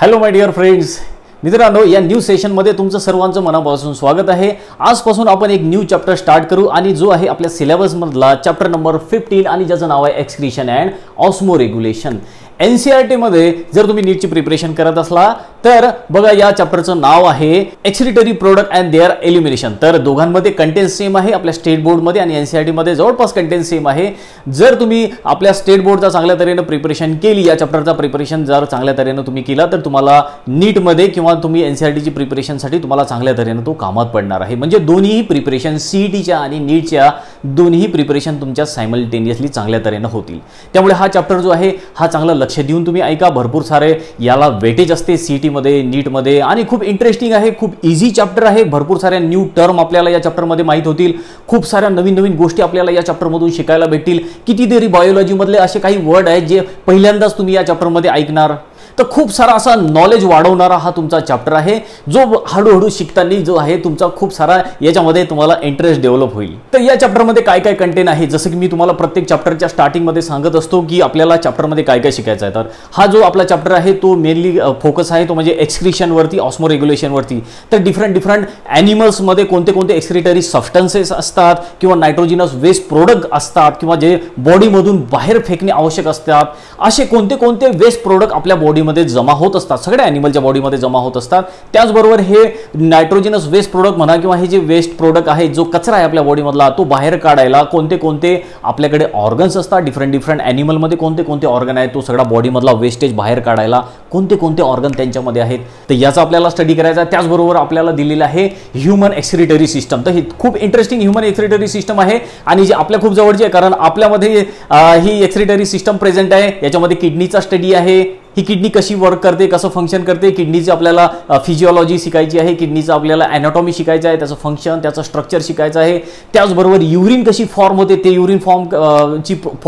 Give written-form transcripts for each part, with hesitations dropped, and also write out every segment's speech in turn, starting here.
Hello my dear friends, मित्रांनो, या new सेशनमध्ये तुमचं सर्वांचं मनापासून स्वागत आहे। आजपासून आपण एक न्यू चॅप्टर स्टार्ट करू आणि जो आहे आपल्या सिलेबसमधला चॅप्टर नंबर 15 आणि ज्याचं नाव आहे excretion and osmo regulation. NCERT मध्ये जर तुम्ही नीटची प्रिपरेशन करत असला तर बघा, या चॅप्टरचं नाव आहे excretory product and their elimination. तर दोघांमध्ये कंटेंट सेम आहे, आपल्या स्टेट बोर्डमध्ये आणि एनसीईआरटी मध्ये जवळपास कंटेंट सेम आहे। जर तुम्ही आपल्या स्टेट बोर्डचा चांगल्या तऱ्हेने प्रिपरेशन केली, या चॅप्टरचा प्रिपरेशन जर चांगल्या तऱ्हेने तुम्ही केला तर तुम्हाला नीटमध्ये किंवा तुम्ही एनसीईआरटीची प्रिपरेशनसाठी तुम्हाला चांगल्या तऱ्हेने तो कामात पडणार आहे। म्हणजे दोन्ही प्रिपरेशन सीईटीच्या आणि नीटच्या दोन्ही प्रिपरेशन तुमच्या सायमल्टेनियसली चांगल्या तऱ्हेने होतील। त्यामुळे हा चॅप्टर जो आहे हा चांगला लक्ष देऊन तुम्ही ऐका। भरपूर सारे याला वेटेज असते सीईटी मध्ये, नीट मध्ये, आणि खूप इंटरेस्टिंग आहे, खूप इझी चॅप्टर आहे। भरपूर साऱ्या न्यू टर्म आपल्याला या चॅप्टर मध्ये माहित होतील, खूप साऱ्या नवीन नवीन गोष्टी आपल्याला या चॅप्टर मधून शिकायला भेटतील। कितीतरी बायोलॉजी मधले असे काही वर्ड आहेत जे पहिल्यांदाच तुम्ही या चॅप्टर मध्ये ऐकणार। तर खूप सारा असा नॉलेज वाढवणारा हा तुमचा चॅप्टर आहे, जो हळूहळू शिकताना जो आहे तुमचा खूप सारा याच्यामध्ये तुम्हाला इंटरेस्ट डेव्हलप होईल। तर या चॅप्टरमध्ये काय काय कंटेंट आहे, जसं की मी तुम्हाला प्रत्येक चॅप्टरच्या स्टार्टिंग मध्ये सांगत असतो की आपल्याला चॅप्टरमध्ये काय काय शिकायचं आहे। तर हा जो आपला चॅप्टर आहे तो मेनली फोकस आहे तो म्हणजे एक्सक्रीशन वरती, ऑस्मो रेग्युलेशन वरती। तर डिफरंट ॲनिमल्स मध्ये कोणते कोणते एक्सक्रीटरी सबस्टन्सेस असतात किंवा नायट्रोजिनस वेस्ट प्रोडक्ट असतात किंवा जे बॉडीमधून बाहेर फेकणे आवश्यक असतात, असे कोणते कोणते वेस्ट प्रोडक्ट आपल्या बॉडीमध्ये जमा होत असतात, सगळ्या ॲनिमलच्या बॉडीमध्ये जमा होत असतात। त्याचबरोबर हे नायट्रोजिनस वेस्ट प्रोडक्ट म्हणा किंवा हे जे वेस्ट प्रोडक्ट आहे, जो कचरा आहे आपल्या बॉडीमधला, तो बाहेर काढायला कोणते कोणते आपल्याकडे ऑर्गन्स असतात, डिफरंट ॲनिमलमध्ये कोणते कोणते ऑर्गन आहेत, तो सगळा बॉडीमधला वेस्टेज बाहेर काढायला कोणते कोणते ऑर्गन त्यांच्यामध्ये आहेत, तर याचा आपल्याला स्टडी करायचा आहे। त्याचबरोबर आपल्याला दिलेलं आहे ह्यूमन एक्सक्रीटरी सिस्टम। तर ही खूप इंटरेस्टिंग ह्यूमन एक्सक्रीटरी सिस्टम आहे आणि जे आपल्या खूप जवळची आहे, कारण आपल्यामध्ये ही एक्सक्रीटरी सिस्टम प्रेझेंट आहे। याच्यामध्ये किडनीचा स्टडी आहे, ही किडनी कशी वर्क करते, कसं फंक्शन करते, किडनीची आपल्याला फिजिओलॉजी शिकायची आहे, किडनीचं आपल्याला ॲनाटॉमी शिकायचं आहे, त्याचं फंक्शन, त्याचं स्ट्रक्चर शिकायचं आहे। त्याचबरोबर युरिन कशी फॉर्म होते, ते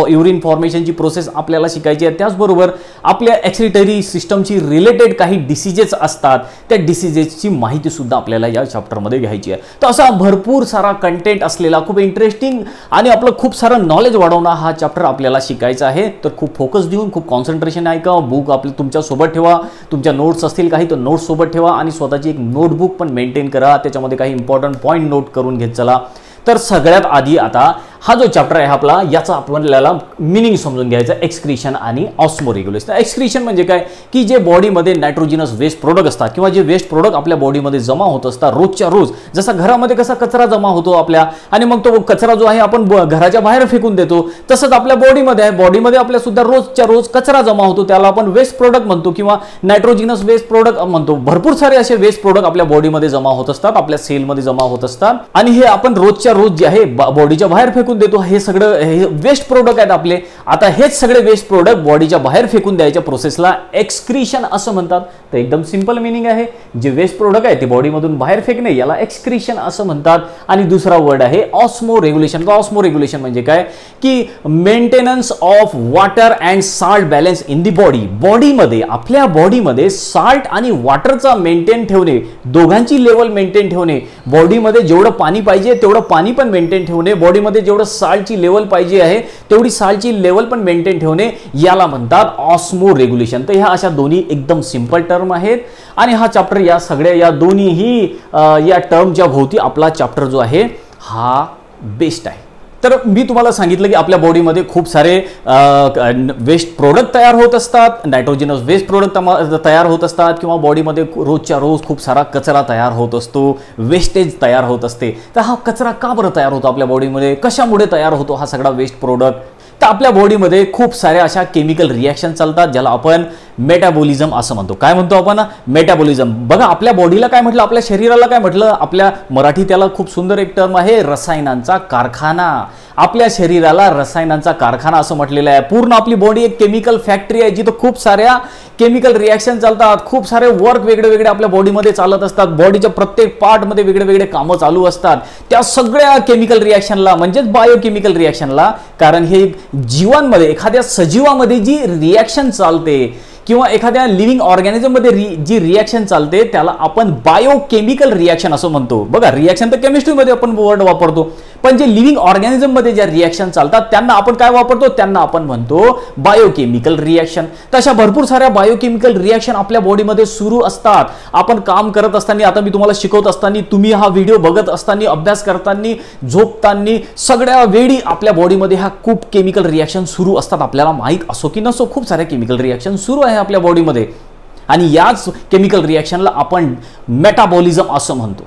युरिन फॉर्मेशनची प्रोसेस आपल्याला शिकायची आहे। त्याचबरोबर आपल्या एक्सक्रीटरी सिस्टमची रिलेटेड काही डिसीजेस असतात, त्या डिसीजेसची माहिती सुद्धा आपल्याला या चॅप्टरमध्ये घ्यायची आहे। तर असा भरपूर सारा कंटेंट असलेला, खूप इंटरेस्टिंग आणि आपलं खूप सारं नॉलेज वाढवणारा हा चॅप्टर आपल्याला शिकायचा आहे। तर खूप फोकस देऊन, खूप कॉन्सन्ट्रेशन ऐका, बुक आपले तुमच्या सोबत ठेवा, तुमच्या नोट्स असतील काही तर नोट्स सोबत ठेवा आणि स्वतःची एक नोटबुक पण मेंटेन करा, त्याच्यामध्ये काही इम्पॉर्टंट पॉईंट नोट करून घेत चला। तर सगळ्यात आधी आता हा जो चॅप्टर आहे आपला, याचा आपल्याला मिनिंग समजून घ्यायचा, एक्सक्रीशन आणि ऑस्मो रेग्युलेशन। एक्सक्रीशन म्हणजे काय की जे बॉडीमध्ये नायट्रोजिनस वेस्ट प्रोडक्ट असतात किंवा जे वेस्ट प्रोडक्ट आपल्या बॉडीमध्ये जमा होत असतात रोजच्या रोज, जसा घरामध्ये कसा कचरा जमा होतो आपल्या, आणि मग तो कचरा जो आहे आपण घराच्या बाहेर फेकून देतो, तसंच आपल्या बॉडीमध्ये आहे, बॉडीमध्ये आपल्या सुद्धा रोजच्या रोज कचरा जमा होतो, त्याला आपण वेस्ट प्रोडक्ट म्हणतो किंवा नायट्रोजिनस वेस्ट प्रोडक्ट म्हणतो। भरपूर सारे असे वेस्ट प्रोडक्ट आपल्या बॉडीमध्ये जमा होत असतात, आपल्या सेलमध्ये जमा होत असतात, आणि हे आपण रोजच्या रोज जे आहे बॉडीच्या बाहेर फेकून देतो। हे सगळं हे वेस्ट प्रोडक्ट आहेत आपले। आता हेच सगळे वेस्ट प्रोडक्ट बॉडीच्या बाहेर फेकून द्यायच्या प्रोसेसला एक्सक्रीशन असं म्हणतात। तर एकदम सिंपल मीनिंग आहे, जे वेस्ट प्रोडक्ट आहे ते बॉडीमधून बाहेर फेकणे, याला एक्सक्रीशन असं म्हणतात। आणि दुसरा वर्ड आहे ऑस्मो रेग्युलेशन। ऑस्मो रेग्युलेशन म्हणजे काय की maintenance of water and salt balance in the body. बॉडीमध्ये, आपल्या बॉडीमध्ये साल्ट आणि वॉटरचा मेंटेन ठेवणे, दोघांची लेवल मेंटेन ठेवणे, बॉडीमध्ये जेवढं पाणी पाहिजे तेवढं पाणी पण मेंटेन ठेवणे, बॉडीमध्ये जेवढं साल्टची लेवल पाहिजे आहे तेवढी साल्टची लेवल पण मेंटेन ठेवणे, याला म्हणतात ऑस्मो रेग्युलेशन। तर ह्या अशा दोन्ही एकदम सिंपल टर्म आहेत आणि हा चॅप्टर या सगळ्या या दोन्हीही या टर्मच्या भोवती आपला चॅप्टर जो आहे हा बेस्ट आहे। तर मी तुम्हाला सांगितलं की आपल्या बॉडीमध्ये खूप सारे वेस्ट प्रोडक्ट तयार होत असतात, नायट्रोजिनस वेस्ट प्रोडक्ट तयार होत असतात किंवा बॉडीमध्ये रोजच्या रोज खूप सारा कचरा तयार होत असतो, वेस्टेज तयार होत असते। तर हा कचरा का बरं तयार होतो आपल्या बॉडीमध्ये, कशामुळे तयार होतो हा सगळा वेस्ट प्रोडक्ट? तर आपल्या बॉडीमध्ये खूप साऱ्या अशा केमिकल रिॲक्शन चालतात, ज्याला आपण मेटाबॉलिझम असं म्हणतो। काय म्हणतो आपण? मेटाबॉलिझम। बघा, आपल्या बॉडीला काय म्हटलं, आपल्या शरीराला काय म्हटलं, आपल्या मराठी त्याला खूप सुंदर एक टर्म आहे, रसायनांचा कारखाना। आपल्या शरीराला रसायनांचा कारखाना असं म्हटलेलं आहे। पूर्ण आपली बॉडी एक केमिकल फॅक्टरी आहे, जिथं खूप साऱ्या केमिकल रिॲक्शन चालतात, खूप सारे वर्क वेगळे वेगळे आपल्या बॉडीमध्ये चालत असतात, बॉडीच्या प्रत्येक पार्टमध्ये वेगळे वेगळे कामं चालू असतात। त्या सगळ्या केमिकल रिॲक्शनला म्हणजेच बायोकेमिकल रिॲक्शनला, कारण हे जीवांमध्ये, एखाद्या सजीवामध्ये जी रिॲक्शन चालते किंवा एखाद्या लिव्हिंग ऑर्गॅनिझम मध्ये जी रिॲक्शन चालते त्याला आपण बायोकेमिकल रिॲक्शन असं म्हणतो। बघा, रिॲक्शन तर केमिस्ट्रीमध्ये आपण वर्ड वापरतो, पण जे लिव्हिंग ऑर्गॅनिझम मध्ये ज्या रिएक्शन चालतात त्यांना आपण काय वापरतो, त्यांना आपण म्हणतो बायोकेमिकल रिएक्शन. तशा भरपूर साऱ्या बायोकेमिकल रिएक्शन आपल्या बॉडीमध्ये सुरू असतात. आपण काम करत असताना, आता मी तुम्हाला शिकवत असताना, तुम्ही हा व्हिडिओ बघत असताना, अभ्यास करताना, झोपताना, सगळ्या वेळी आपल्या बॉडीमध्ये ह्या खूप केमिकल रिएक्शन सुरू असतात. आपल्याला माहित असो की नसो, खूप साऱ्या केमिकल रिएक्शन सुरू आहे आपल्या बॉडीमध्ये. आणि याच केमिकल रिएक्शनला आपण मेटाबॉलिझम असं म्हणतो.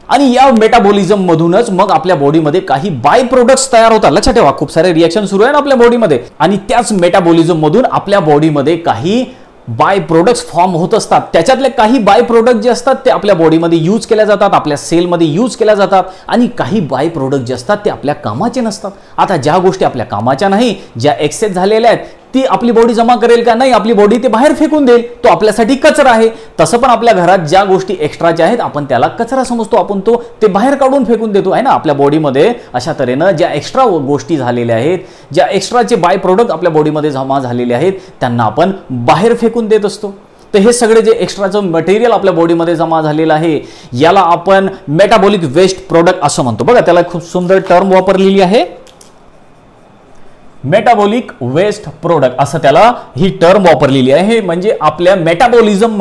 आणि या मेटाबॉलिझम मधूनच मग आपल्या बॉडीमध्ये काही बाय प्रोडक्ट्स तयार होतात. लक्षात ठेवा, खूप सारे रिएक्शन सुरू आहे ना आपल्या बॉडीमध्ये, आणि त्याच मेटाबॉलिझम मधून आपल्या बॉडीमध्ये काही बाय प्रोडक्ट्स फॉर्म होत असतात. त्याच्यातले काही बाय प्रोडक्ट जे असतात ते आपल्या बॉडीमध्ये यूज केल्या जातात, आपल्या सेलमध्ये यूज केल्या जातात. आणि काही बाय प्रोडक्ट जे असतात ते आपल्या कामाचे नसतात. आता ज्या गोष्टी आपल्या कामाच्या नाही, ज्या एक्सेस झालेल्या आहेत, ती आपली बॉडी जमा करेल का नाही, आपली बॉडी ते बाहेर फेकून देईल. तो आपल्यासाठी कचरा आहे. तसं पण आपल्या घरात ज्या गोष्टी एक्स्ट्राच्या आहेत आपण त्याला कचरा समजतो, आपण तो ते बाहेर काढून फेकून देतो आहे ना. आपल्या बॉडीमध्ये अशा तऱ्हेनं ज्या एक्स्ट्रा गोष्टी झालेल्या आहेत, ज्या एक्स्ट्राचे बाय प्रोडक्ट आपल्या बॉडीमध्ये जमा झालेले आहेत, त्यांना आपण बाहेर फेकून देत असतो. तर हे सगळे जे एक्स्ट्राचं मटेरियल आपल्या बॉडीमध्ये जमा झालेलं आहे याला आपण मेटाबॉलिक वेस्ट प्रोडक्ट असं म्हणतो. बघा, त्याला खूप सुंदर टर्म वापरलेली आहे, मेटाबॉलिक वेस्ट प्रोडक्ट असं त्याला ही टर्म वापरलेली आहे. म्हणजे आपल्या मेटाबॉलिझम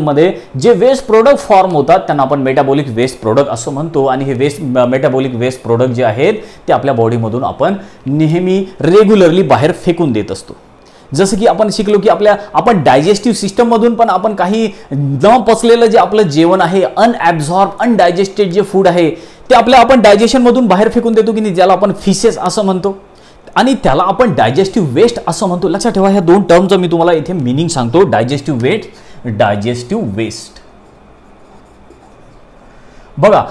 मध्ये जे वेस्ट प्रोडक्ट फॉर्म होतात त्यांना आपण मेटाबॉलिक वेस्ट प्रोडक्ट असं म्हणतो. आणि हे मेटाबॉलिक वेस्ट प्रोडक्ट जे आहेत ते आपल्या बॉडीमधून आपण नेहमी रेग्युलरली बाहेर फेकून देत असतो. जसं की आपण शिकलो की आपण डायजेस्टिव्ह सिस्टम मधून पण आपण काही न पचलेलं जे आपलं जेवण आहे, अनॲब्झॉर्ब अनडायजेस्टेड जे फूड आहे ते आपण डायजेशन मधून बाहेर फेकून देतो की नाही, ज्याला आपण फिसेस असं म्हणतो. आणि त्याला आपण डायजेस्टिव्ह वेस्ट असं म्हणतो. लक्षात ठेवा, ह्या दोन टर्मचं मी तुम्हाला इथे मिनिंग सांगतो. Digestive waste. बघा,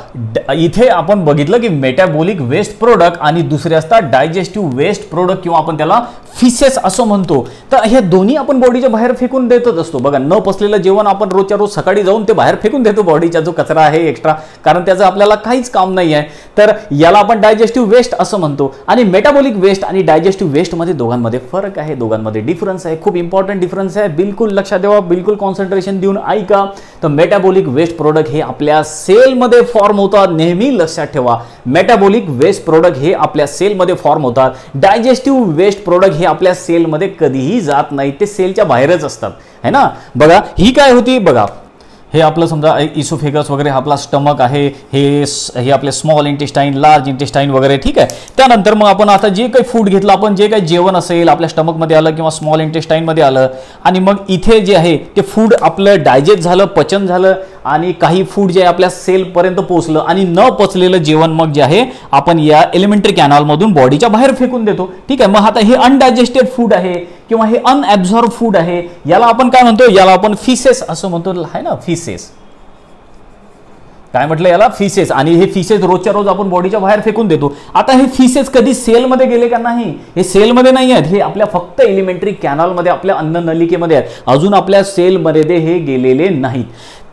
इथे आपण बघितलं की मेटाबॉलिक वेस्ट प्रोडक्ट आणि दुसरे असतात डायजेस्टिव्ह वेस्ट प्रोडक्ट किंवा आपण त्याला फिसेस असं म्हणतो. तर हे दोन्ही आपण बॉडीच्या बाहेर फेकून देतच असतो. बघा, न पचलेलं जेवण आपण रोजच्या रोज सकाळी जाऊन ते बाहेर फेकून देतो, बॉडीचा जो कचरा आहे एक्स्ट्रा, कारण त्याचं आपल्याला काहीच काम नाही आहे. तर याला आपण डायजेस्टिव्ह वेस्ट असं म्हणतो. आणि मेटाबॉलिक वेस्ट आणि डायजेस्टिव्ह वेस्टमध्ये दोघांमध्ये फरक आहे, दोघांमध्ये डिफरन्स आहे, खूप इम्पॉर्टंट डिफरन्स आहे. बिलकुल लक्षात ठेवा, बिलकुल कॉन्सन्ट्रेशन देऊन ऐका. तर मेटाबॉलिक वेस्ट प्रोडक्ट हे आपल्या सेलमध्ये फॉर्म होतात. नेहमी लक्षात ठेवा, मेटाबॉलिक वेस्ट प्रोडक्ट हे आपल्या सेलमध्ये फॉर्म होतात. डायजेस्टिव्ह वेस्ट प्रोडक्ट हे आपल्या सेलमध्ये कधीही जात नाही, ते सेलच्या बाहेरच असतात, है ना. बघा, ही काय होती, बघा, हे आपलं समजा इसोफेगस वगैरे आपला स्टमक आहे, हे आपले स्मॉल इंटेस्टाईन, लार्ज इंटेस्टाईन वगैरे, ठीक आहे. त्यानंतर मग आपण आता जे काही फूड घेतलं, आपण जे काही जेवण असेल आपल्या स्टमकमध्ये आलं किंवा स्मॉल इंटेस्टाईनमध्ये आलं, आणि मग इथे जे आहे ते फूड आपलं डायजेस्ट झालं, पचन झालं, आणि काही फूड जे आहे आपल्या सेलपर्यंत पोहोचलं, आणि न पचलेलं जेवण मग जे आहे आपण या एलिमेंटरी कॅनलमधून बॉडीच्या बाहेर फेकून देतो, ठीक आहे. मग आता हे अनडायजेस्टेड फूड आहे किंवा हे अनॲब्झॉर्ब फूड आहे, याला आपण काय म्हणतो, याला आपण फिसेस असं म्हणतो, आहे ना. फिसेस काय म्हटलं, याला फिसेस. आणि हे फिसेस रोजच्या रोज आपण बॉडीच्या बाहेर फेकून देतो. आता हे फिसेस कधी सेलमध्ये गेले का नाही, हे सेलमध्ये नाही आहेत, हे आपल्या फक्त एलिमेंटरी कॅनलमध्ये, आपल्या अन्ननलिकेमध्ये आहेत, अजून आपल्या सेलमध्ये हे गेलेले नाहीत.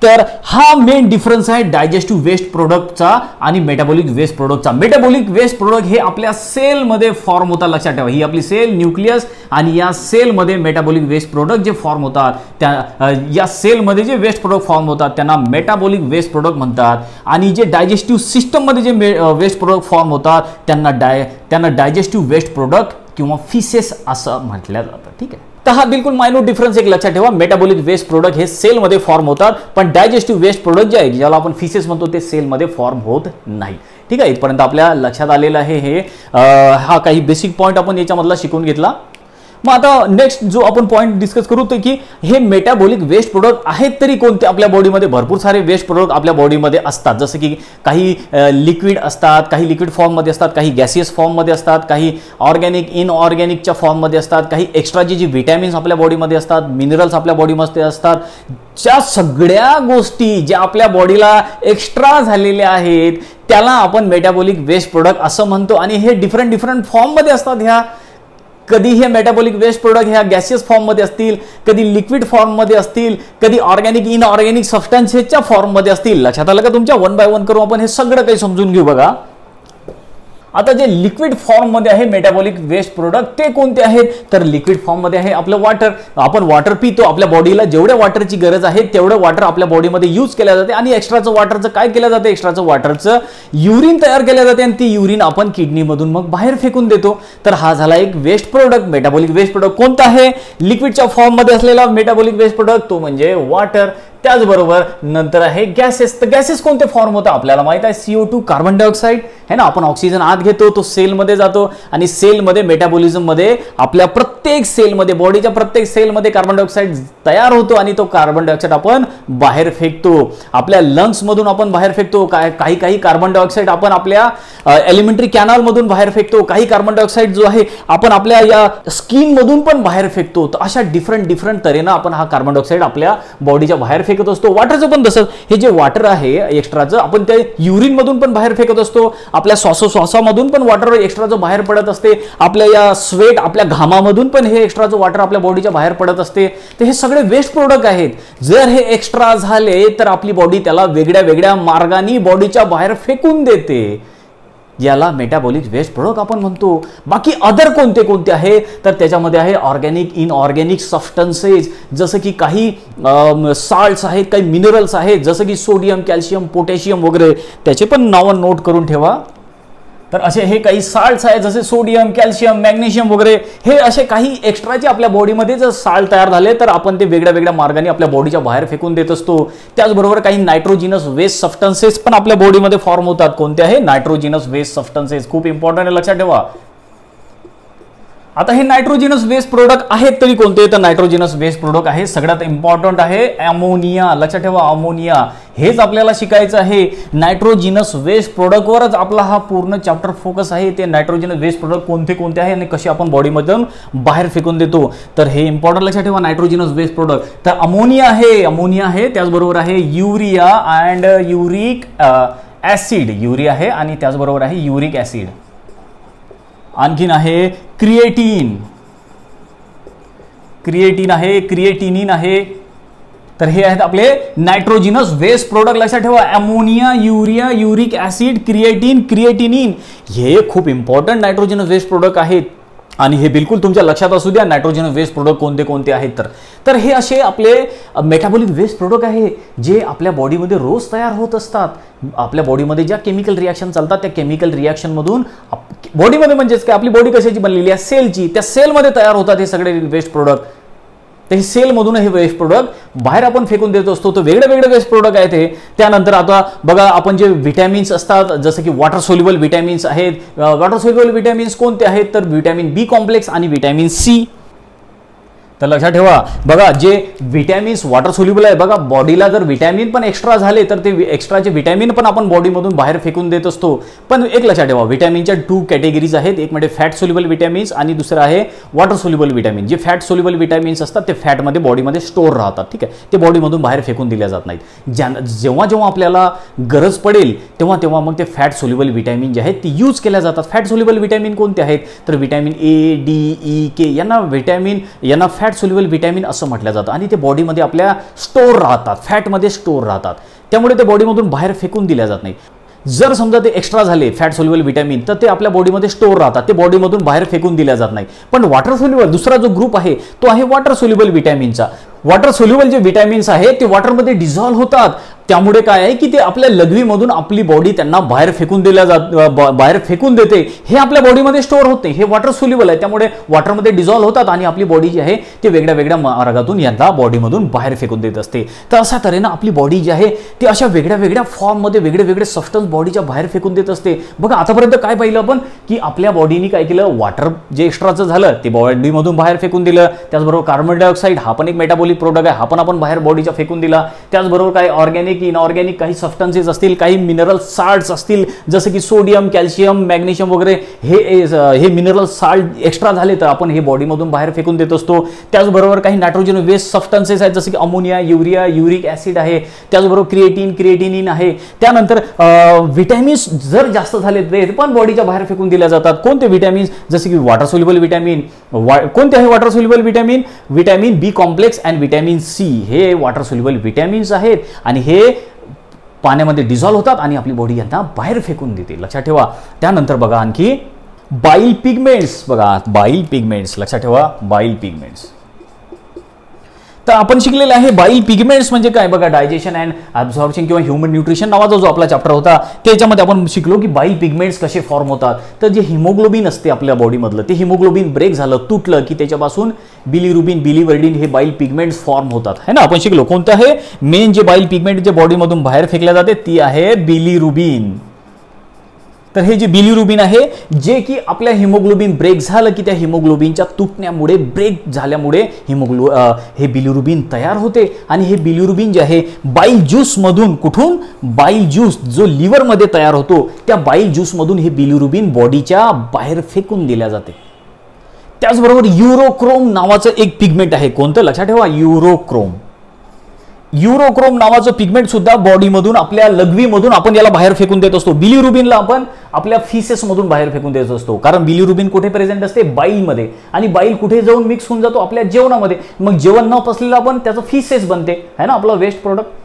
तर हा मेन डिफरन्स आहे डायजेस्टिव्ह वेस्ट प्रोडक्टचा आणि मेटाबॉलिक वेस्ट प्रोडक्टचा. मेटाबॉलिक वेस्ट प्रोडक्ट हे आपल्या सेलमध्ये फॉर्म होतात. लक्षात ठेवा, ही आपली सेल न्यूक्लियस, आणि या सेलमध्ये मेटाबॉलिक वेस्ट प्रोडक्ट जे फॉर्म होतात, त्या या सेलमध्ये जे वेस्ट प्रोडक्ट फॉर्म होतात त्यांना मेटाबॉलिक वेस्ट प्रोडक्ट म्हणतात. आणि जे डायजेस्टिव्ह सिस्टममध्ये जे वेस्ट प्रोडक्ट फॉर्म होतात त्यांना डायजेस्टिव्ह वेस्ट प्रोडक्ट किंवा फिसेस असं म्हटलं जातं, ठीक आहे. तर हा बिलकुल मायन्यूट डिफरन्स एक लक्षात ठेवा. मेटाबॉलिक वेस्ट प्रोडक्ट हे सेलमध्ये फॉर्म होतात, पण डायजेस्टिव्ह वेस्ट प्रोडक्ट जे आहे ज्याला आपण फिसेस म्हणतो ते सेलमध्ये फॉर्म होत नाही, ठीक आहे. इथपर्यंत आपल्या लक्षात आलेलं आहे. हे हा काही बेसिक पॉईंट आपण याच्यामधला शिकून घेतला. मग आता नेक्स्ट जो आपण पॉईंट डिस्कस करू ते की हे मेटाबॉलिक वेस्ट प्रोडक्ट आहेत तरी कोणते. आपल्या बॉडीमध्ये भरपूर सारे वेस्ट प्रोडक्ट आपल्या बॉडीमध्ये असतात, जसं की काही लिक्विड असतात, काही लिक्विड फॉर्ममध्ये असतात, काही गॅसियस फॉर्ममध्ये असतात, काही ऑर्गॅनिक इनऑर्गॅनिकच्या फॉर्ममध्ये असतात, काही एक्स्ट्राची जी व्हिटॅमिन्स आपल्या बॉडीमध्ये असतात, मिनरल्स आपल्या बॉडीमध्ये असतात. ज्या सगळ्या गोष्टी ज्या आपल्या बॉडीला एक्स्ट्रा झालेल्या आहेत त्याला आपण मेटाबॉलिक वेस्ट प्रोडक्ट असं म्हणतो. आणि हे डिफरंट फॉर्ममध्ये असतात. ह्या कधी हे मेटाबॉलिक वेस्ट प्रोडक्ट ह्या गॅसियस फॉर्ममध्ये असतील, कधी लिक्विड फॉर्ममध्ये असतील, कधी ऑर्गॅनिक इनऑर्गॅनिक सबस्टन्सेसच्या फॉर्ममध्ये असतील. लक्षात आलं का तुमच्या? वन बाय वन करू आपण हे सगळं काही समजून घेऊ. बघा, आता जे लिक्विड फॉर्म मध्ये आहे मेटाबॉलिक वेस्ट प्रोडक्ट ते कोणते आहेत, तर लिक्विड फॉर्म मध्ये आहे आपलं वॉटर. आपण वॉटर पितो, आपल्या बॉडीला जेवढ्या वॉटरची गरज आहे तेवढं वॉटर आपल्या बॉडीमध्ये यूज केल्या जाते आणि एक्स्ट्राचं वॉटरचं काय केलं जाते, एक्स्ट्राचं वॉटरचं युरिन तयार केल्या जाते आणि ती युरिन आपण किडनीमधून मग बाहेर फेकून देतो. तर हा झाला एक waste product. Metabolic waste product कोणता आहे, लिक्विडच्या फॉर्म मध्ये असलेला मेटाबॉलिक वेस्ट प्रोडक्ट तो म्हणजे वॉटर. त्याचबरोबर नंतर आहे गॅसेस. तर गॅसेस कोणते फॉर्म होतं आपल्याला माहित आहे, CO2 कार्बन डायऑक्साइड है ना. आपण ऑक्सिजन आत घेतो, तो सेलमध्ये जातो आणि सेलमध्ये मेटाबॉलिझम मध्ये आपल्या प्रत्येक सेलमध्ये, बॉडीच्या प्रत्येक सेलमध्ये कार्बन डायऑक्साइड तयार होतो आणि तो कार्बन डायऑक्साइड आपण बाहेर फेकतो. आपल्या लंग्स मधून आपण बाहेर फेकतो. काही कार्बन डायऑक्साइड आपण आपल्या एलिमेंटरी कॅनल मधून बाहेर फेकतो. काही कार्बन डायऑक्साइड जो आहे आपण आपल्या या स्किन मधून पण बाहेर फेकतो. तर अशा डिफरंट तऱ्हेनं आपण हा कार्बन डायऑक्साइड आपल्या बॉडीच्या बाहेर फेकत असतो. वॉटरचं पण तसंच, हे जे वॉटर आहे एक्स्ट्राचं आपण ते युरिन मधून पण बाहेर फेकत असतो. आपल्या श्वासोश्वासामधून पण वॉटर एक्स्ट्राचं बाहेर पडत असते. आपल्या या स्वेट, आपल्या घामामधून पण हे एक्स्ट्राचं वॉटर आपल्या बॉडीच्या बाहेर पडत असते. तर हे सगळे वेस्ट प्रोडक्ट आहेत. जर हे एक्स्ट्रा झाले तर आपली बॉडी त्याला वेगळ्या मार्गाने बॉडीच्या बाहेर फेकून देते. याला मेटाबॉलिक वेस्ट प्रोडक्ट आपण म्हणतो. बाकी अदर कोणते आहे, तर त्याच्यामध्ये आहे ऑर्गॅनिक, इनऑर्गॅनिक सबस्टन्सेस, जसं की काही साल्ट्स आहेत, काही मिनरल्स आहेत, जसं की सोडियम, कॅल्शियम, पोटॅशियम वगैरे. त्याचे पण नावं नोट करून ठेवा. तर असे हे काही साल्ट्स आहेत, जसे सोडियम, कॅल्शियम, मॅग्नेशियम वगैरे. हे असे काही एक्स्ट्राचे आपल्या बॉडीमध्ये जर साल्ट तयार झाले तर आपण ते वेगळ्या मार्गाने आपल्या बॉडीच्या बाहेर फेकून देत असतो. त्याचबरोबर काही नायट्रोजिनस वेस्ट सबस्टन्सेस पण आपल्या बॉडीमध्ये फॉर्म होतात. कोणते आहे, नायट्रोजिनस वेस्ट सबस्टन्सेस. खूप इम्पॉर्टंट आहे, लक्षात ठेवा. आता हे नायट्रोजिनस वेस्ट प्रोडक्ट आहेत तरी कोणते, तर नायट्रोजिनस वेस्ट प्रोडक्ट आहे सगळ्यात इम्पॉर्टंट आहे अमोनिया. लक्षात ठेवा, अमोनिया. हेच आपल्याला शिकायचं आहे. नायट्रोजिनस वेस्ट प्रोडक्टवरच आपला हा पूर्ण चॅप्टर फोकस आहे. ते नायट्रोजिनस वेस्ट प्रोडक्ट कोणते आहे आणि कसे आपण बॉडीमधून बाहेर फेकून देतो. तर हे इम्पॉर्टंट लक्षात ठेवा, नायट्रोजिनस वेस्ट प्रोडक्ट. तर अमोनिया आहे, त्याचबरोबर आहे urea and uric acid. Urea आहे आणि त्याचबरोबर आहे युरिक ऍसिड. आणखीन आहे क्रिएटिन आहे, क्रिएटिनिन आहे. तर हे आहेत आपले नायट्रोजिनस वेस्ट प्रोडक्ट. लक्षात ठेवा, ammonia, urea, uric acid, creatinine. हे खूप इम्पॉर्टंट नायट्रोजिनस वेस्ट प्रोडक्ट आहेत आणि हे बिलकुल तुमच्या लक्षात असू द्या, नायट्रोजिनस वेस्ट प्रोडक्ट कोणते आहेत. तर हे असे आपले मेटाबॉलिक वेस्ट प्रोडक्ट आहे जे आपल्या बॉडीमध्ये रोज तयार होत असतात. आपल्या बॉडीमध्ये ज्या केमिकल रिॲक्शन चालतात त्या केमिकल रिॲक्शन मधून बॉडीमध्ये, म्हणजेच काय, आपली बॉडी कशाची बनलेली आहे, सेलची, त्या सेलमध्ये तयार होतात हे सगळे वेस्ट प्रोडक्ट. तर हे सेलमधून हे वेस्ट प्रोडक्ट बाहेर आपण फेकून देत असतो. तर वेगळे वेस्ट प्रोडक्ट आहेत हे. त्यानंतर आता बघा, आपण जे विटॅमिन्स असतात, जसं की वॉटर सोल्युबल विटॅमिन्स आहेत. वॉटर सोल्युबल विटॅमिन्स कोणते आहेत, तर विटॅमिन बी कॉम्प्लेक्स आणि विटॅमिन सी. तर लक्षात ठेवा, बघा जे विटॅमिन्स वॉटर सोल्युबल आहे, बघा बॉडीला जर विटॅमिन पण एक्स्ट्रा झाले तर ते एक्स्ट्राचे विटॅमिन पण आपण बॉडीमधून बाहेर फेकून देत असतो. पण एक लक्षात ठेवा, विटॅमिनच्या 2 कॅटेगरीज आहेत. एक म्हणजे फॅट सोल्युबल विटॅमिन्स आणि दुसरं आहे वॉटर सोल्युबल विटॅमिन. जे फॅट सोल्युबल विटॅमिन्स असतात ते फॅटमध्ये बॉडीमध्ये स्टोअर राहतात. ठीक आहे, ते बॉडीमधून बाहेर फेकून दिल्या जात नाहीत. जेव्हा आपल्याला गरज पडेल तेव्हा मग ते फॅट सोल्युबल विटॅमिन जे आहेत ती यूज केल्या जातात. फॅट सोल्युबल विटॅमिन कोणते आहेत, तर विटॅमिन ए, डी, ई, के यांना फॅट सोल्युबल विटॅमिन असं म्हटलं जातं आणि ते बॉडीमध्ये आपल्या स्टोअर राहतात, फॅटमध्ये स्टोअर राहतात. त्यामुळे ते बॉडीमधून बाहेर फेकून दिल्या जात नाही. जर समजा ते एक्स्ट्रा झाले फॅट सोल्युबल विटॅमिन तर ते आपल्या बॉडीमध्ये स्टोअर राहतात, ते बॉडीमधून बाहेर फेकून दिल्या जात नाही. पण वॉटर सोल्युबल दुसरा जो ग्रुप आहे तो आहे वॉटर सोल्युबल विटॅमिनचा. वॉटर सोल्युबल जे विटॅमिन्स आहेत ते वॉटरमध्ये डिझॉल्व्ह होतात. त्यामुळे काय आहे की ते आपल्या लघवीमधून आपली बॉडी त्यांना बाहेर फेकून देते. हे आपल्या बॉडीमध्ये स्टोअर होत नाही. हे वॉटर सोल्युबल आहे, त्यामुळे वॉटरमध्ये डिझॉल्व्ह होतात आणि आपली बॉडी जी आहे ते वेगळ्या मार्गातून यांना बॉडीमधून बाहेर फेकून देत असते. तर अशा तऱ्हेनं आपली बॉडी जी आहे ती अशा वेगळ्या फॉर्ममध्ये वेगळे सबस्टन्स बॉडीच्या बाहेर फेकून देत असते. बघा आतापर्यंत काय पाहिलं आपण की आपल्या बॉडीने काय केलं, वॉटर जे एक्स्ट्राचं झालं ते बॉडीमधून बाहेर फेकून दिलं. त्याचबरोबर कार्बन डायऑक्साइड हा पण एक मेटाबॉलिक प्रोडक्ट आहे, हा पण आपण बाहेर बॉडीच्या फेकून दिला. त्याचबरोबर काही ऑर्गॅनिक, इनऑर्गॅनिक काही सबस्टन्सेस असतील, काही मिनरल साल्ट्स असतील जसं की सोडियम, कॅल्शियम, मॅग्नेशियम वगैरे, हे मिनरल साल्ट एक्स्ट्रा झाले तर आपण हे बॉडीमधून बाहेर फेकून देत असतो. त्याचबरोबर काही नायट्रोजन वेस्ट सबस्टन्सेस आहेत जसं की अमोनिया, युरिया, युरिक ऍसिड आहे. त्याचबरोबर क्रिएटिनिन आहे. त्यानंतर विटॅमिन्स जर जास्त झाले ते पण बॉडीच्या बाहेर फेकून दिल्या जातात. कोणते विटॅमिन्स, जसे की वॉटर सोल्युबल विटॅमिन. कोणते आहे water soluble vitamin, vitamin B complex and vitamin C. हे वॉटर सोल्युबल विटॅमिन्स आहेत आणि हे पाण्यामध्ये डिझॉल्व्ह होतात आणि आपली बॉडी यांना बाहेर फेकून देते, लक्षात ठेवा. त्यानंतर बघा आणखी बाईल पिगमेंट्स. बघा बाईल पिगमेंट्स, लक्षात ठेवा बाईल पिगमेंट्स. तर आपण शिकलेले आहे बाईल पिगमेंट्स म्हणजे काय. बघा डायजेशन अँड ॲब्झॉर्प्शन किंवा ह्युमन न्यूट्रिशन नावाचा जो आपला चॅप्टर होता त्याच्यामध्ये आपण शिकलो की बाईल पिगमेंट्स कसे फॉर्म होतात. तर जे हिमोग्लोबिन असते आपल्या बॉडीमधलं ते हिमोग्लोबिन ब्रेक झालं, तुटलं की त्याच्यापासून बिलिरुबिन बिलिवर्डिन हे बाईल पिगमेंट्स फॉर्म होतात, है ना. आपण शिकलो कोणतं आहे मेन जे बाईल पिगमेंट जे बॉडीमधून बाहेर फेकल्या जाते ती आहे बिलिरुबिन. तर हे जे बिलिरुबिन आहे जे की आपल्या हिमोग्लोबिन ब्रेक झालं की त्या हिमोग्लोबिनच्या तुटण्यामुळे ब्रेक झाल्यामुळे हे बिलिरुबिन तयार होते आणि हे बिलिरुबिन जे आहे बाईल ज्यूस मधून, कुठून बाईल ज्यूस जो लिव्हर मध्ये तयार होतो त्या बाईल ज्यूस मधून हे बिलिरुबिन बॉडीच्या बाहेर फेकून दिल्या जाते. त्याचबरोबर युरोक्रोम नावाचं एक पिगमेंट आहे. कोणतं लक्षात ठेवा युरोक्रोम. युरोक्रोम नावाचं पिगमेंट सुद्धा बॉडीमधून आपल्या लघवीमधून आपण याला बाहेर फेकून देत असतो. बिलिरुबिनला आपण आपल्या फिसेस मधून बाहेर फेकून देत असतो कारण बिलिरुबिन कुठे प्रेझेंट असते बाईलमध्ये आणि बाईल कुठे जाऊन मिक्स होऊन जातो आपल्या जेवणामध्ये. मग जेवण न पचलेलं आपण त्याचं फिसेस बनते, है ना, आपलं वेस्ट प्रोडक्ट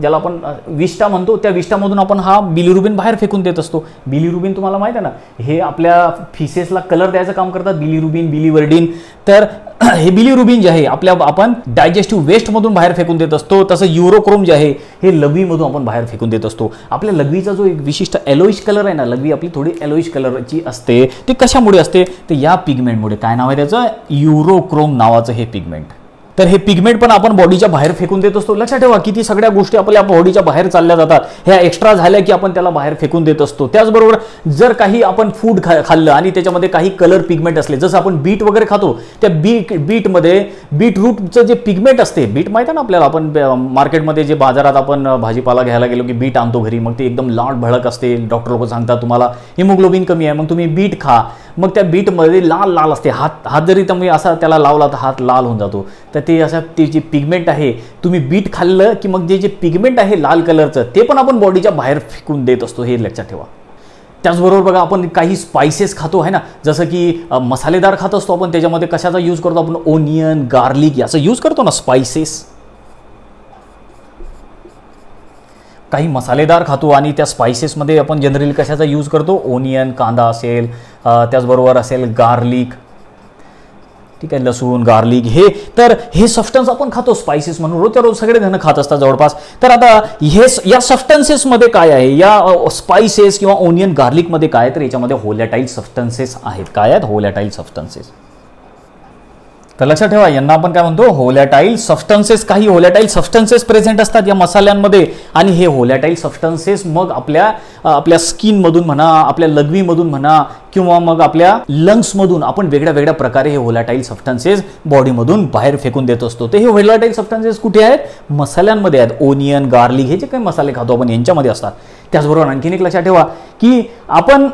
ज्याला आपण विष्टा म्हणतो त्या विष्टामधून आपण हा बिलिरुबिन बाहेर फेकून देत असतो. बिलिरुबिन तुम्हाला माहिती आहे ना हे आपल्या फिसेसला कलर द्यायचं काम करतात, बिलिरुबिन बिलिवर्डिन. तर हे बिलिरुबिन जे आहे आपल्या आपण डायजेस्टिव्ह वेस्ट मधून बाहेर फेकून देत असतो. तसं युरोक्रोम जे आहे हे लघवीमधून आपण बाहेर फेकून देत असतो. आपल्या लघवीचा जो एक विशिष्ट येलोइश कलर आहे ना, लघवी आपली थोडी येलोइश कलरची असते, ते कशामुळे असते तर या पिगमेंटमुळे. काय नाव आहे त्याचं युरोक्रोम नावाचं हे पिगमेंट. तर हे पिगमेंट पण आपण बॉडीच्या बाहेर फेकून देत असतो. लक्षात ठेवा किती सगळ्या गोष्टी आपल्या बॉडीच्या बाहेर चालल्या जातात, ह्या एक्स्ट्रा झाल्या की आपण त्याला बाहेर फेकून देत असतो. त्याचबरोबर जर काही आपण फूड खाल्लं आणि त्याच्यामध्ये काही कलर पिगमेंट असले, जसं आपण बीट वगैरे खातो त्या बीटमध्ये बीटरूटचं जे पिगमेंट असते, बीट माहिती आहे ना आपल्याला, आपण मार्केटमध्ये जे बाजारात आपण भाजीपाला घ्यायला गेलो की बीट आणतो घरी, मग ते एकदम लाल भडक असते. डॉक्टर लोक सांगतात तुम्हाला हिमोग्लोबिन कमी आहे मग तुम्ही बीट खा. मग त्या बीटमध्ये लाल लाल असते, हात जरी तुम्ही असा त्याला लावला तर हात लाल होऊन जातो. तर ते असं ते जे पिगमेंट आहे तुम्ही बीट खाल्लं की मग जे पिगमेंट आहे लाल कलरचं ते पण आपण बॉडीच्या बाहेर फेकून देत असतो, हे लक्षात ठेवा. त्याचबरोबर बघा आपण काही स्पाइसेस खातो आहे ना, जसं की मसालेदार खात असतो आपण, त्याच्यामध्ये कशाचा यूज करतो आपण ओनियन गार्लिक याचा यूज करतो ना स्पाइसेस. काही मसालेदार खातो आणि त्या स्पाइसेसमध्ये आपण जनरली कशाचा यूज करतो ओनियन कांदा असेल, त्याचबरोबर असेल गार्लिक, ठीक आहे, लसूण गार्लिक. तर हे सबस्टन्स आपण खातो स्पाइसेस म्हणून, रोजच्या रोज सगळे जण खात असतात जवळपास. तर आता हे या सबस्टन्सेसमध्ये काय आहे, या स्पाइसेस किंवा ओनियन गार्लिकमध्ये काय, तर याच्यामध्ये होलॅटाईल सबस्टन्सेस आहेत. काय आहेत होलॅटाईल सबस्टन्सेस. तर लक्षात ठेवा यांना आपण काय म्हणतो होलॅटाईल सबस्टन्सेस. काही होलॅटाईल सबस्टन्सेस प्रेझेंट असतात या मसाल्यांमध्ये आणि हे होलॅटाईल सबस्टन्सेस मग आपल्या स्किनमधून म्हणा, आपल्या लघवीमधून म्हणा किंवा मग आपल्या लंग्समधून आपण वेगळ्या वेगळ्या प्रकारे हे होलॅटाईल सबस्टन्सेस बॉडीमधून बाहेर फेकून देत असतो. तर हे होलॅटाईल सबस्टन्सेस कुठे आहेत मसाल्यांमध्ये आहेत. ओनियन गार्लिक हे जे काही मसाले खातो आपण यांच्यामध्ये असतात. त्याचबरोबर आणखीन एक लक्षात ठेवा की आपण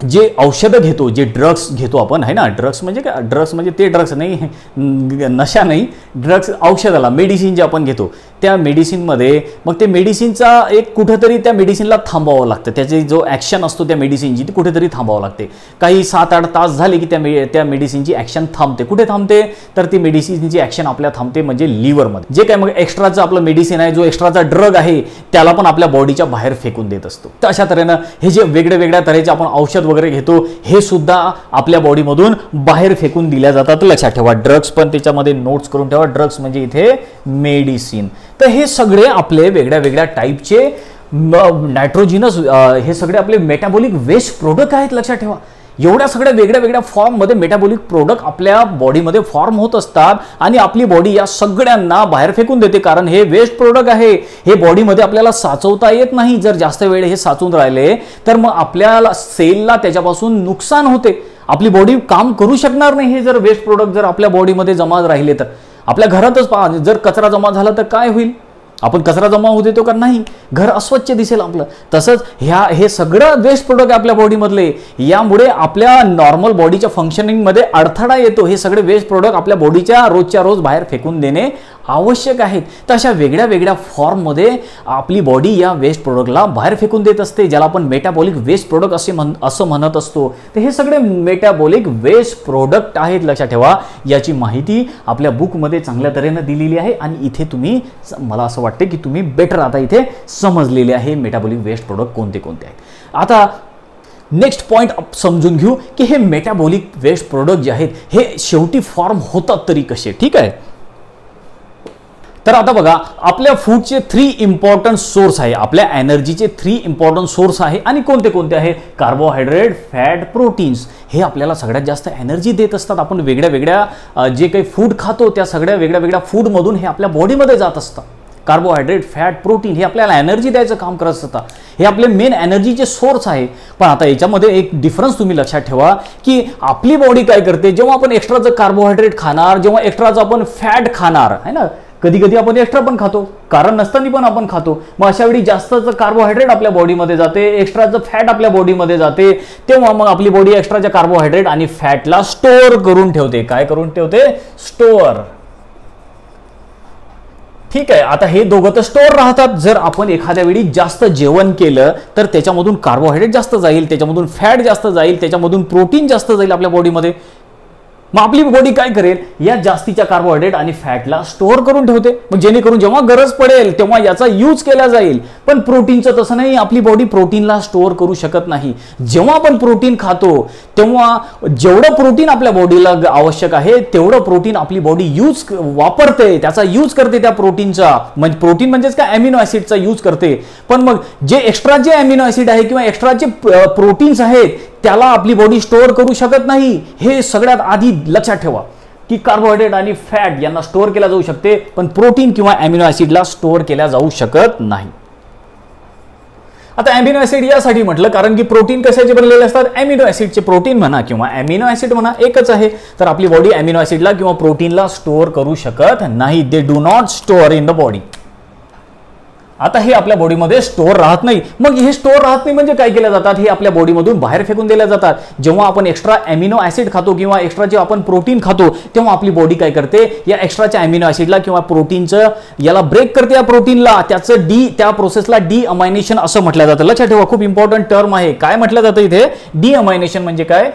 जे औषधं घेतो, जे ड्रग्स घेतो आपण आहे ना, ड्रग्स म्हणजे काय, ड्रग्स म्हणजे ते ड्रग्स नाही, नशा नाही, ड्रग्स औषधाला मेडिसिन जे आपण घेतो त्या मेडिसिनमध्ये मग ते मेडिसिनचा एक कुठेतरी त्या मेडिसिनला थांबावं लागतं. त्याचे जो ॲक्शन असतो त्या मेडिसिनची ती कुठेतरी थांबावं लागते. काही 7-8 तास झाले की त्या मेडिसिनची ॲक्शन थांबते. कुठे थांबते तर ती मेडिसिनची ॲक्शन आपल्या थांबते म्हणजे लिव्हरमध्ये. जे काय मग एक्स्ट्राचं आपलं मेडिसिन आहे, जो एक्स्ट्राचा ड्रग आहे त्याला पण आपल्या बॉडीच्या बाहेर फेकून देत असतो. तर अशा तऱ्हेनं हे जे वेगळ्या वेगळ्या तऱ्हेचे आपण औषध वगैरे घेतो हे सुद्धा आपल्या बॉडीमधून बाहेर फेकून दिल्या जातात. लक्षात ठेवा ड्रग्स पण त्याच्यामध्ये नोट्स करून ठेवा. ड्रग्स म्हणजे इथे मेडिसिन. तर हे सगळे आपले वेगळ्या वेगळ्या टाईपचे नायट्रोजिनस हे सगळे आपले मेटाबॉलिक वेस्ट प्रोडक्ट आहेत. लक्षात ठेवा एवढ्या सगळ्या वेगळ्या वेगळ्या फॉर्ममध्ये मेटाबॉलिक प्रोडक्ट आपल्या बॉडीमध्ये फॉर्म होत असतात आणि आपली बॉडी या सगळ्यांना बाहेर फेकून देते. कारण हे वेस्ट प्रोडक्ट आहे, हे बॉडीमध्ये आपल्याला साचवता येत नाही. जर जास्त वेळ हे साचून राहिले तर मग आपल्याला सेलला त्याच्यापासून नुकसान होते. आपली बॉडी काम करू शकणार नाही. हे जर वेस्ट प्रोडक्ट जर आपल्या बॉडीमध्ये जमा राहिले तर आपल्या घरातच पहा, जर कचरा जमा झाला तर काय होईल, आपण कचरा जमा होऊ देतो का नाही, घर अस्वच्छ दिसेल आपलं. तसंच हे सगळं वेस्ट प्रोडक्ट आपल्या बॉडीमधले, यामुळे आपल्या नॉर्मल बॉडीच्या फंक्शनिंगमध्ये अडथळा येतो. हे सगळे वेस्ट प्रोडक्ट आपल्या बॉडीच्या रोजच्या रोज बाहेर फेकून देणे आवश्यक आहेत. तर अशा वेगळ्या वेगळ्या फॉर्ममध्ये आपली बॉडी या वेस्ट प्रोडक्टला बाहेर फेकून देत असते, ज्याला आपण मेटाबॉलिक वेस्ट प्रोडक्ट असं म्हणत असतो. तर हे सगळे मेटाबॉलिक वेस्ट प्रोडक्ट आहेत. लक्षात ठेवा याची माहिती आपल्या बुकमध्ये चांगल्या तऱ्हेने दिलेली आहे आणि इथे तुम्ही मला असं वाटते की तुम्ही बेटर आता इथे समजलेले आहे मेटाबॉलिक वेस्ट प्रोडक्ट कोणते कोणते आहेत. आता नेक्स्ट पॉइंट समजून घेऊ की हे मेटाबॉलिक वेस्ट प्रोडक्ट जे आहेत हे शेवटी फॉर्म होतात तरी कसे. ठीक आहे, तर आता बघा आपल्या फूडचे 3 इम्पॉर्टंट सोर्स आहे, आपल्या एनर्जीचे 3 इम्पॉर्टंट सोर्स आहे. आणि कोणते कोणते आहे? Carbohydrate, fat, proteins. हे आपल्याला सगळ्यात जास्त एनर्जी देत असतात. आपण वेगळ्या वेगळ्या जे काही फूड खातो त्या सगळ्या वेगळ्या वेगळ्या फूडमधून हे आपल्या बॉडीमध्ये जात असतात. कार्बोहायड्रेट, फॅट, प्रोटीन हे आपल्याला एनर्जी द्यायचं काम करत असतात. हे आपले मेन एनर्जीचे सोर्स आहे. पण आता याच्यामध्ये एक डिफरन्स तुम्ही लक्षात ठेवा की आपली बॉडी काय करते, जेव्हा आपण एक्स्ट्राचं कार्बोहायड्रेट खाणार, जेव्हा एक्स्ट्राचं आपण फॅट खाणार आहे ना, कधी कधी आपण एक्स्ट्रा पण खातो, कारण नसताना पण आपण खातो. मग अशा वेळी जास्तचं कार्बोहायड्रेट आपल्या बॉडीमध्ये जाते, एक्स्ट्राचं फॅट आपल्या बॉडीमध्ये जाते, तेव्हा मग आपली बॉडी एक्स्ट्राच्या कार्बोहायड्रेट आणि फॅटला स्टोअर करून ठेवते. काय करून ठेवते? स्टोअर. ठीक आहे, आता हे दोघं तर स्टोअर राहतात. जर आपण एखाद्या वेळी जास्त जेवण केलं तर त्याच्यामधून कार्बोहायड्रेट जास्त जाईल, त्याच्यामधून फॅट जास्त जाईल, त्याच्यामधून प्रोटीन जास्त जाईल आपल्या बॉडीमध्ये. मग आपली बॉडी काय करेल, या जास्तीच्या कार्बोहायड्रेट आणि फॅटला स्टोअर करून ठेवते, मग जेणेकरून जेव्हा गरज पडेल तेव्हा याचा यूज केला जाईल. पण प्रोटीनचं तसं नाही, आपली बॉडी प्रोटीनला स्टोअर करू शकत नाही. जेव्हा आपण प्रोटीन खातो तेव्हा जेवढं प्रोटीन आपल्या बॉडीला आवश्यक आहे तेवढं प्रोटीन आपली बॉडी वापरते, त्याचा यूज करते त्या प्रोटीनचा. म्हणजे प्रोटीन म्हणजेच काय, अमिनो ऍसिडचा यूज करते. पण मग जे एक्स्ट्राचे अमिनो ऍसिड आहे किंवा एक्स्ट्राचे प्रोटीन्स आहेत त्याला आपली बॉडी स्टोअर करू शकत नाही. हे सगळ्यात आधी लक्षात ठेवा की कार्बोहायड्रेट आणि फॅट यांना स्टोअर केला जाऊ शकते, पण प्रोटीन किंवा अमिनो ऍसिडला स्टोअर केला जाऊ शकत नाही. आता अमिनो ऍसिड यासाठी म्हटलं कारण की प्रोटीन कशाचे बनलेले असतात, अमिनो ऍसिडचे. प्रोटीन म्हणा किंवा अमिनो ऍसिड म्हणा एकच आहे. तर आपली बॉडी अमिनो ऍसिडला किंवा प्रोटीनला स्टोअर करू शकत नाही. They do not store in the body. आता हे आपल्या बॉडीमध्ये स्टोअर राहत नाही. मग हे स्टोअर राहत नाही म्हणजे काय केल्या जातात, हे आपल्या बॉडीमधून बाहेर फेकून दिल्या जातात. जेव्हा आपण एक्स्ट्रा अमिनो ऍसिड खातो किंवा एक्स्ट्रा जे आपण प्रोटीन खातो तेव्हा आपली बॉडी काय करते, या एक्स्ट्राच्या अमिनो ऍसिडला किंवा प्रोटीनचं याला ब्रेक करते, या प्रोटीनला. त्या प्रोसेसला डी अमायनेशन असं म्हटलं जातं. लक्षात ठेवा, खूप इम्पॉर्टंट टर्म आहे. काय म्हटलं जातं इथे, डी अमायनेशन म्हणजे काय,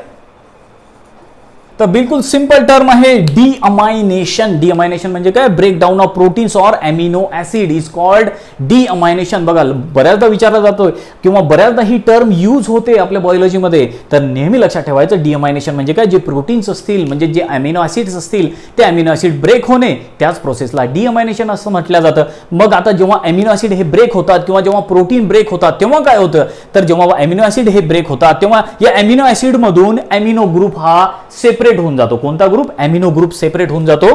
तर बिल्कुल सिंपल टर्म आहे डी अमायनेशन. डी अमायनेशन म्हणजे काय, ब्रेक डाउन ऑफ प्रोटीन्स और amino acid is called deamination. बघा बऱ्याचदा विचारला जातो किंवा बऱ्याचदा ही टर्म यूज होते आपल्या बायोलॉजीमध्ये. तर नेहमी लक्षात ठेवायचं डी अमायनेशन म्हणजे काय, जे प्रोटीन्स असतील म्हणजे जे अमिनो ऍसिड्स असतील ते अमिनो ऍसिड ब्रेक होणे, त्याच प्रोसेसला डी अमायनेशन असं म्हटलं जातं. मग आता जेव्हा अमिनो ऍसिड हे ब्रेक होतात किंवा जेव्हा प्रोटीन ब्रेक होतात तेव्हा काय होतं, तर जेव्हा अमिनो ऍसिड हे ब्रेक होतात तेव्हा या अमिनो ऍसिड मधून अमिनो ग्रुप हा सेपरेट होऊन जातो. कोणता ग्रुप, अमिनो ग्रुप सेपरेट होऊन जातो.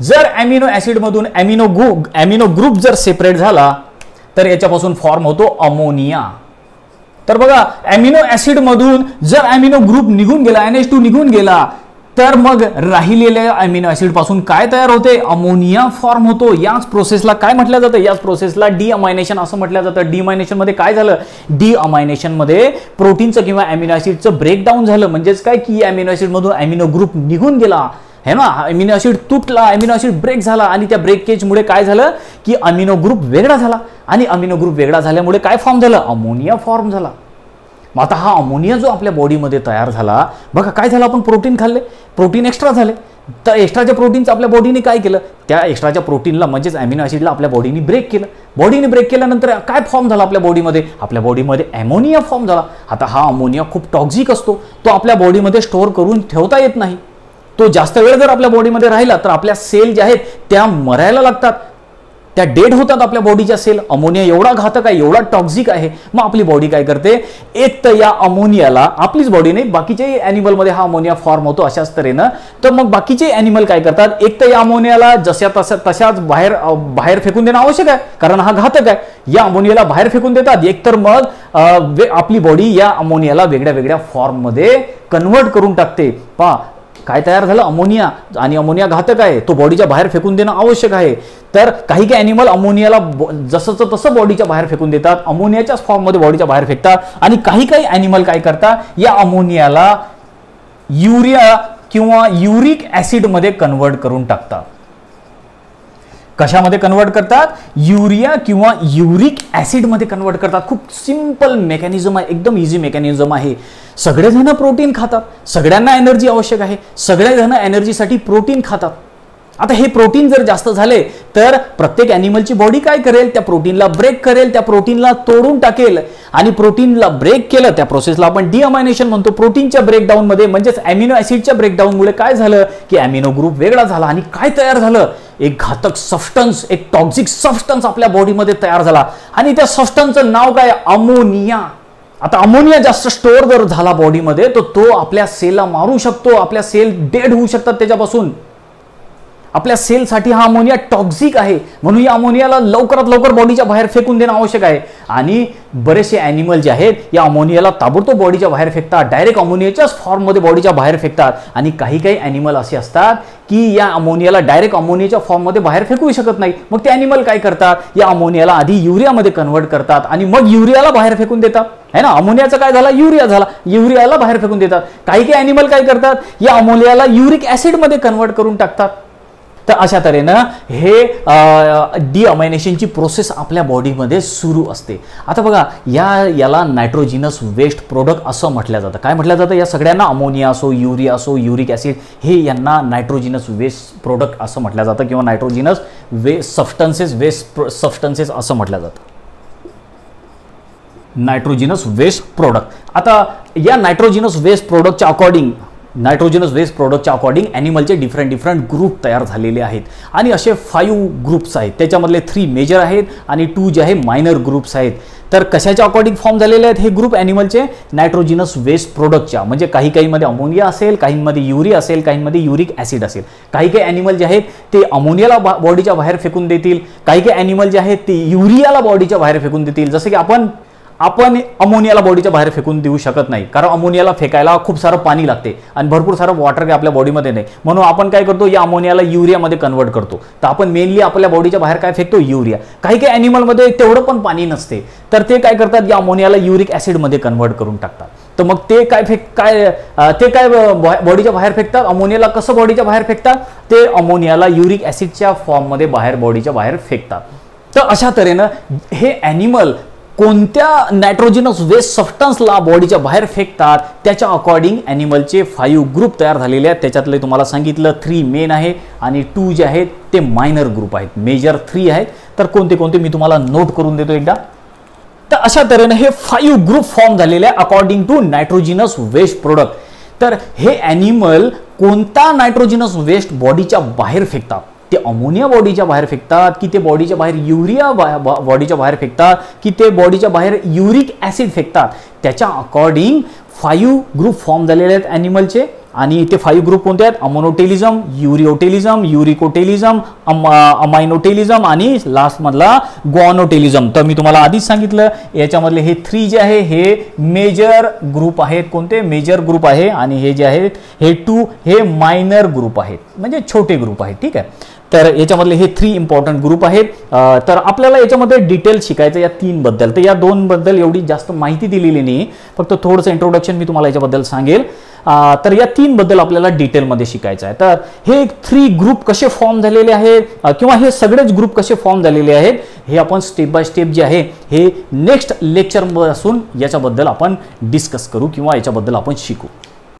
जर अमिनो ऍसिड मधून अमिनो ग्रुप जर सेपरेट झाला तर याच्यापासून फॉर्म होतो अमोनिया. तर बघा अमिनो ऍसिड मधून जर अमिनो ग्रुप निघून गेला, NH2 निघून गेला, तर मग राहिलेल्या अमिनो ऍसिड पासून काय तयार होते, अमोनिया फॉर्म होतो. याच प्रोसेसला काय म्हटलं जातं, याच प्रोसेसला डी अमायनेशन असं म्हटलं जातं. डी अमायनेशन मध्ये काय झालं, डी अमायनेशन मध्ये प्रोटीनचं किंवा अमिनो ऍसिडचं ब्रेकडाऊन झालं. म्हणजेच काय की अमिनो ऍसिड मधून अमिनो ग्रुप निघून गेला है ना, अमिनो ऍसिड तुटला, अमिनो ऍसिड ब्रेक झाला आणि त्या ब्रेकेजमुळे काय झालं की अमिनो ग्रुप वेगळा झाला आणि अमिनो ग्रुप वेगळा झाल्यामुळे काय फॉर्म झालं, अमोनिया फॉर्म झाला. मग आता हा अमोनिया जो आपल्या बॉडीमध्ये तयार झाला, बघा काय झालं, आपण प्रोटीन खाल्ले, प्रोटीन एक्स्ट्रा झाले, तर एक्स्ट्राच्या प्रोटीनचं आपल्या बॉडीने काय केलं, त्या एक्स्ट्राच्या प्रोटीनला म्हणजेच अमिनो ऍसिडला आपल्या बॉडीने ब्रेक केलं. बॉडीने ब्रेक केल्यानंतर काय फॉर्म झाला आपल्या बॉडीमध्ये, आपल्या बॉडीमध्ये अमोनिया फॉर्म झाला. आता हा अमोनिया खूप टॉक्सिक असतो, तो आपल्या बॉडीमध्ये स्टोअर करून ठेवता येत नाही. तो जास्त वेळ जर आपल्या बॉडीमध्ये राहिला तर आपल्या सेल ज्या आहेत त्या मरायला लागतात, त्या डेड होतात आपल्या बॉडीच्या सेल. अमोनिया एवढा घातक आहे, एवढा टॉक्सिक आहे. मग आपली बॉडी काय करते, एक तर या अमोनियाला, आपलीच बॉडी नाही बाकीच्याही ॲनिमलमध्ये हा अमोनिया फॉर्म होतो अशाच तऱ्हेनं, तर मग बाकीचे ॲनिमल काय करतात, एक तर या अमोनियाला तशाच बाहेर फेकून देणं आवश्यक आहे कारण हा घातक आहे. या अमोनियाला बाहेर फेकून देतात, एकतर मग आपली बॉडी या अमोनियाला वेगळ्या वेगळ्या फॉर्ममध्ये कन्व्हर्ट करून टाकते. पहा काय तयार झालं, अमोनिया, आणि अमोनिया घातक आहे, तो बॉडीच्या बाहेर फेकून देणं आवश्यक आहे. तर काही ॲनिमल अमोनियाला जसंच तसं बॉडीच्या बाहेर फेकून देतात, अमोनियाच्याच फॉर्ममध्ये बॉडीच्या बाहेर फेकतात. आणि काही ॲनिमल काय करतात, या अमोनियाला युरिया किंवा युरिक ऍसिडमध्ये कन्व्हर्ट करून टाकतात. कशामध्ये कन्वर्ट करतात, युरिया किंवा युरिक ऍसिडमध्ये कन्वर्ट करतात. खूप सिंपल मेकॅनिझम आहे, एकदम इझी मेकॅनिझम आहे. सगळेजण प्रोटीन खातात, सगळ्यांना एनर्जी आवश्यक आहे, सगळेजण एनर्जीसाठी प्रोटीन खातात. आता हे प्रोटीन जर जास्त झाले तर प्रत्येक ॲनिमलची बॉडी काय करेल, त्या प्रोटीनला ब्रेक करेल, त्या प्रोटीनला तोडून टाकेल आणि प्रोटीनला ब्रेक केलं, त्या प्रोसेसला आपण डिअमायनेशन म्हणतो. प्रोटीनच्या ब्रेकडाऊनमध्ये म्हणजेच अॅमिनो ॲसिडच्या ब्रेकडाऊनमुळे काय झालं की अॅमिनो ग्रुप वेगळा झाला आणि काय तयार झालं, एक घातक सबस्टन्स, एक टॉक्सिक सबस्टन्स आपल्या बॉडीमध्ये तयार झाला आणि त्या सबस्टन्सचं नाव काय, अमोनिया. आता अमोनिया जास्त स्टोअर जर झाला बॉडीमध्ये तर तो आपल्या सेलला मारू शकतो, आपल्या सेल डेड होऊ शकतात त्याच्यापासून. आपल्या सेलसाठी हा अमोनिया टॉक्सिक आहे, म्हणून या अमोनियाला लवकरात लवकर बॉडीच्या बाहेर फेकून देणं आवश्यक आहे. आणि बरेचसे ॲनिमल जे आहेत या अमोनियाला ताबडतोब बॉडीच्या बाहेर फेकतात, डायरेक्ट अमोनियाच्याच फॉर्ममध्ये बॉडीच्या बाहेर फेकतात. आणि काही काही ॲनिमल असे असतात की या अमोनियाला डायरेक्ट अमोनियाच्या फॉर्ममध्ये बाहेर फेकू शकत नाही. मग ते ॲनिमल काय करतात, या अमोनियाला आधी युरियामध्ये कन्व्हर्ट करतात आणि मग युरियाला बाहेर फेकून देतात. है ना, अमोनियाचा काय झाला, युरिया झाला, युरियाला बाहेर फेकून देतात. काही काही ॲनिमल काय करतात, या अमोनियाला युरिक ॲसिडमध्ये कन्व्हर्ट करून टाकतात. तर अशा तऱ्हेनं हे डिअमायनेशनची प्रोसेस आपल्या बॉडीमध्ये सुरू असते. आता बघा, याला नायट्रोजिनस वेस्ट प्रोडक्ट असं म्हटलं जातं. काय म्हटलं जातं, या सगळ्यांना अमोनिया असो, युरिया असो, युरिक ॲसिड, हे यांना नायट्रोजिनस वेस्ट प्रोडक्ट असं म्हटलं जातं किंवा नायट्रोजिनस वेस्ट सबस्टन्सेस असं म्हटलं जातं. Nitrogenous waste product. आता या नायट्रोजिनस वेस्ट प्रोडक्टच्या अकॉर्डिंग ॲनिमलचे डिफरंट ग्रुप तयार झालेले आहेत आणि असे 5 ग्रुप्स आहेत. त्याच्यामधले 3 मेजर आहेत आणि 2 जे आहे मायनर ग्रुप्स आहेत. तर कशाच्या अकॉर्डिंग फॉर्म झालेले आहेत हे ग्रुप ॲनिमलचे, नायट्रोजिनस वेस्ट प्रोडक्टच्या. म्हणजे काहीमध्ये अमोनिया असेल, काहींमध्ये युरिया असेल, काहींमध्ये युरिक ॲसिड असेल. काही ॲनिमल जे आहेत ते अमोनियाला बॉडीच्या बाहेर फेकून देतील, काही ॲनिमल जे आहेत ते युरियाला बॉडीच्या बाहेर फेकून देतील. जसं की आपण अमोनियाला बॉडीच्या बाहेर फेकून देऊ शकत नाही, कारण अमोनियाला फेकायला खूप सारं पाणी लागते आणि भरपूर सारं वॉटर काय आपल्या बॉडीमध्ये नाही. म्हणून आपण काय करतो, या अमोनियाला युरियामध्ये कन्व्हर्ट करतो. तर आपण मेनली आपल्या बॉडीच्या बाहेर काय फेकतो, युरिया. काही ॲनिमलमध्ये तेवढं पण पाणी नसते, तर ते काय करतात, या अमोनियाला युरिक ॲसिडमध्ये कन्व्हर्ट करून टाकतात. तर मग ते काय बॉडीच्या बाहेर फेकतात, अमोनियाला कसं बॉडीच्या बाहेर फेकतात, ते अमोनियाला युरिक ॲसिडच्या फॉर्ममध्ये बॉडीच्या बाहेर फेकतात. तर अशा तऱ्हेनं हे ॲनिमल कोणत्या नायट्रोजिनस वेस्ट सबस्टन्सला बॉडीच्या बाहेर फेकतात त्याच्या अकॉर्डिंग ॲनिमलचे 5 ग्रुप तयार झालेले आहेत. त्याच्यातले तुम्हाला सांगितलं 3 मेन आहे आणि 2 जे आहेत ते मायनर ग्रुप आहेत. मेजर 3 आहेत. तर कोणते कोणते मी तुम्हाला नोट करून देतो एकदा. तर अशा तऱ्हेने हे 5 ग्रुप फॉर्म झालेले आहे according to nitrogenous waste product. तर हे ॲनिमल कोणता नायट्रोजिनस वेस्ट बॉडीच्या बाहेर फेकतात, ते अमोनिया बॉडीच्या बाहेर फेकतात की ते बॉडीच्या बाहेर युरिया बॉडीच्या बाहेर फेकतात की ते बॉडीच्या बाहेर युरिक ॲसिड फेकतात, त्याच्या अकॉर्डिंग 5 ग्रुप फॉर्म झालेले आहेत ॲनिमलचे. आणि ते 5 ग्रुप कोणते आहेत, अमोनोटेलिझम, युरिओटेलिझम, युरिकोटेलिझम, अमायनोटेलिझम आणि लास्ट मधला ग्वानोटेलिझम. तर मी तुम्हाला आधीच सांगितलं याच्यामधले हे 3 जे आहे हे मेजर ग्रुप आहेत. कोणते मेजर ग्रुप आहे आणि हे जे आहेत हे 2 हे मायनर ग्रुप आहेत, म्हणजे छोटे ग्रुप आहेत. ठीक आहे. तर याच्यामधले हे 3 इम्पॉर्टंट ग्रुप आहेत. तर आपल्याला याच्यामध्ये डिटेल शिकायचं या 3 बद्दल. तर या 2 बद्दल एवढी जास्त माहिती दिलेली नाही, फक्त थोडंसं इंट्रोडक्शन मी तुम्हाला याच्याबद्दल सांगेल. तर या 3 बद्दल आपल्याला डिटेलमध्ये शिकायचं आहे. तर हे 3 ग्रुप कसे फॉर्म झालेले आहेत किंवा हे सगळेच ग्रुप कसे फॉर्म झालेले आहेत हे आपण स्टेप बाय स्टेप जे आहे हे नेक्स्ट लेक्चरपासून याच्याबद्दल आपण डिस्कस करू किंवा याच्याबद्दल आपण शिकू.